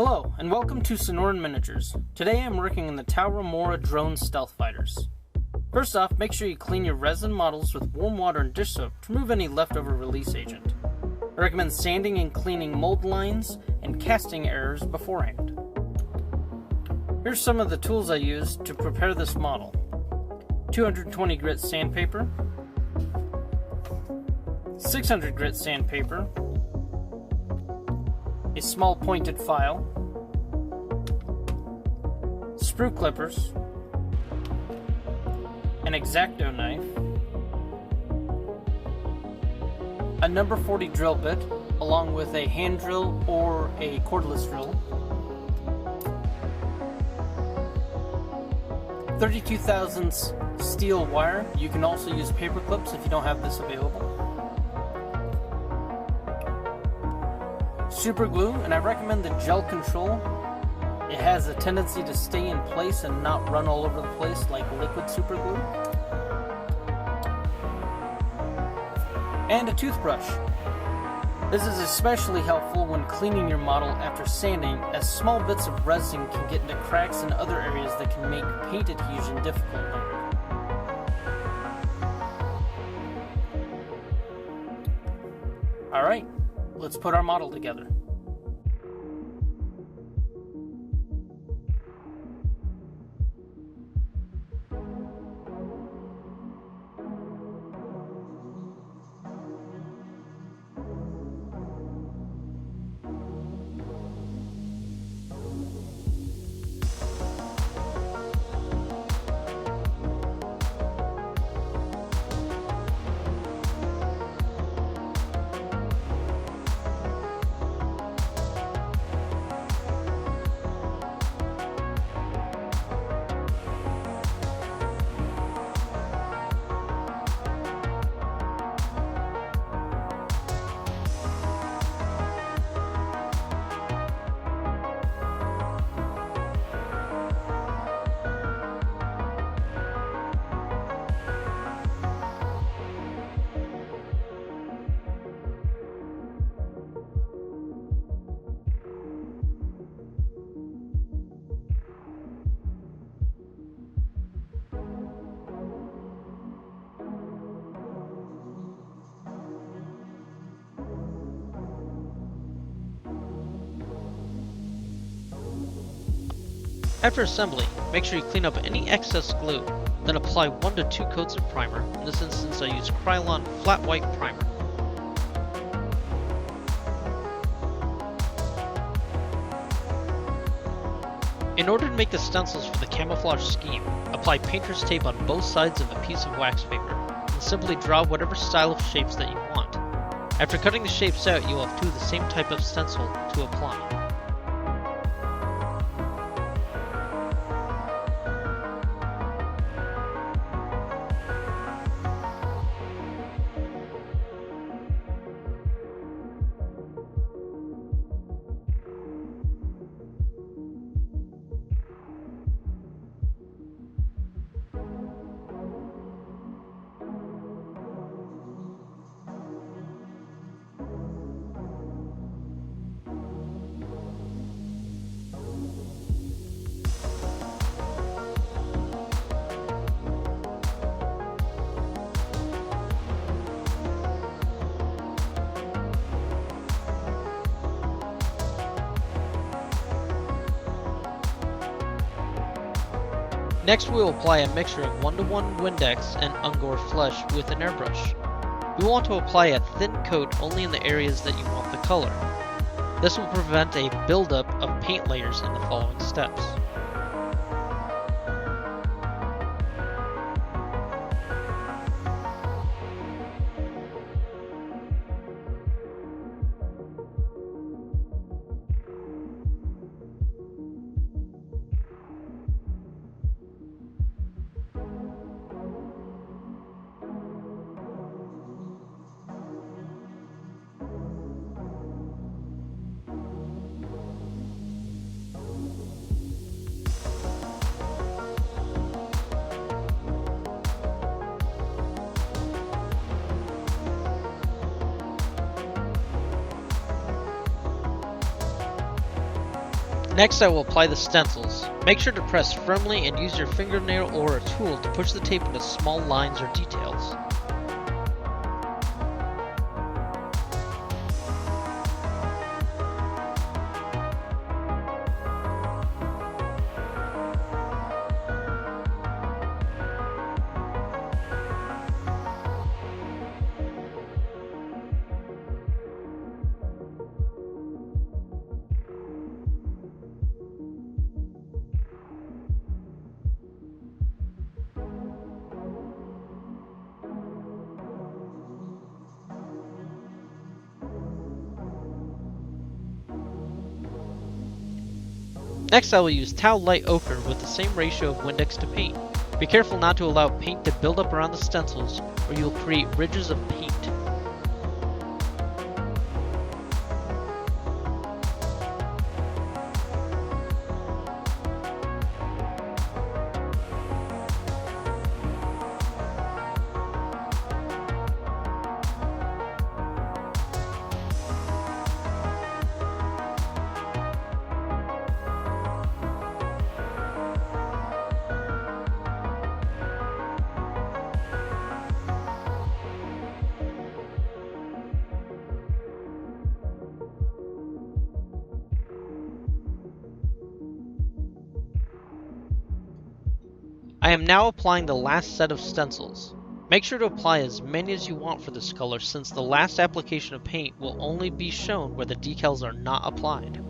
Hello, and welcome to Sonoran Miniatures. Today I'm working on the Remora drone stealth fighters. First off, make sure you clean your resin models with warm water and dish soap to remove any leftover release agent. I recommend sanding and cleaning mold lines and casting errors beforehand. Here's some of the tools I used to prepare this model. 220 grit sandpaper, 600 grit sandpaper, a small pointed file, sprue clippers, an X-Acto knife, a number 40 drill bit, along with a hand drill or a cordless drill, 32 thousandths steel wire. You can also use paper clips if you don't have this available. Super glue, and I recommend the gel control. It has a tendency to stay in place and not run all over the place like liquid super glue. And a toothbrush. This is especially helpful when cleaning your model after sanding, as small bits of resin can get into cracks in other areas that can make paint adhesion difficult later. Alright, let's put our model together. After assembly, make sure you clean up any excess glue, then apply 1 to 2 coats of primer. In this instance I use Krylon Flat White Primer. In order to make the stencils for the camouflage scheme, apply painter's tape on both sides of a piece of wax paper, and simply draw whatever style of shapes that you want. After cutting the shapes out, you will have 2 of the same type of stencil to apply. Next we will apply a mixture of 1:1 Windex and Ungor Flesh with an airbrush. You want to apply a thin coat only in the areas that you want the color. This will prevent a buildup of paint layers in the following steps. Next, I will apply the stencils. Make sure to press firmly and use your fingernail or a tool to push the tape into small lines or details. Next, I will use Tau Light Ochre with the same ratio of Windex to paint. Be careful not to allow paint to build up around the stencils, or you will create ridges of paint. I am now applying the last set of stencils. Make sure to apply as many as you want for this color, since the last application of paint will only be shown where the decals are not applied.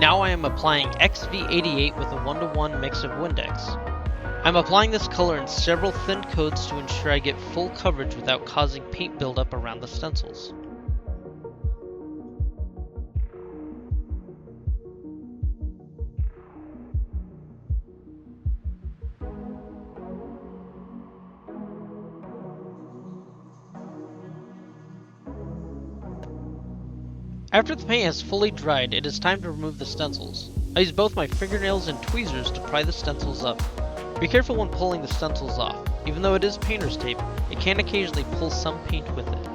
Now I am applying XV88 with a 1:1 mix of Windex. I'm applying this color in several thin coats to ensure I get full coverage without causing paint buildup around the stencils. After the paint has fully dried, it is time to remove the stencils. I use both my fingernails and tweezers to pry the stencils up. Be careful when pulling the stencils off. Even though it is painter's tape, it can occasionally pull some paint with it.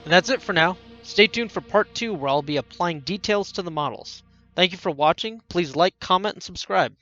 And that's it for now. Stay tuned for part 2 where I'll be applying details to the models. Thank you for watching. Please like, comment, and subscribe.